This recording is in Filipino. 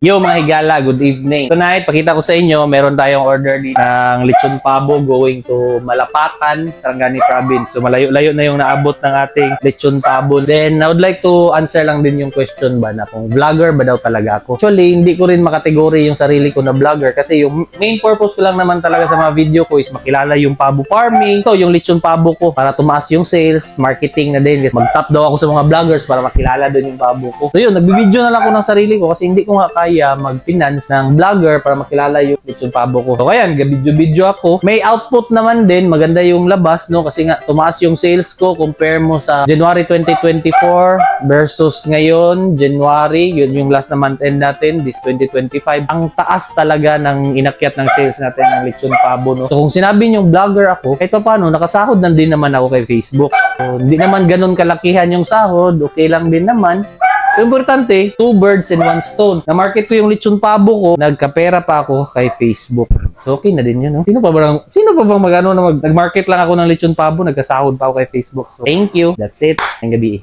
Yo mga higala, good evening. Tonight, pakita ko sa inyo, meron tayong order dito ng lechon pabo going to Malapacan, Sarangani Province. So malayo-layo na yung naabot ng ating lechon pabo. Then, I would like to answer lang din yung question ba na kung vlogger ba daw talaga ako. Actually, hindi ko rin makategori yung sarili ko na vlogger kasi yung main purpose ko lang naman talaga sa mga video ko is makilala yung pabo farming. So, yung lechon pabo ko para tumaas yung sales, marketing na din. Mag-top daw ako sa mga vloggers para makilala din yung pabo ko. So yun, nagbibideo na lang ako ng sarili ko kasi hindi ko nga kaya mag-finance ng vlogger para makilala yung lechon pabo ko. So ayan, video ako. May output naman din, maganda yung labas, no? Kasi nga, tumaas yung sales ko. Compare mo sa January 2024 versus ngayon, January, yun yung last na month end natin, this 2025. Ang taas talaga ng inakyat ng sales natin ng lechon pabo, no? So kung sinabi nyo vlogger ako, kahit pa paano, nakasahod na din naman ako kay Facebook. So, hindi naman ganun kalakihan yung sahod, okay lang din naman. So, importante, 2 birds in 1 stone. Na-market ko yung lechon pabo ko, nagkapera pa ako kay Facebook. So, okay na din yun, no? Sino pa bang mag-market lang ako ng lechon pabo, nagkasahod pa ako kay Facebook. So, thank you. That's it. Ang gabi.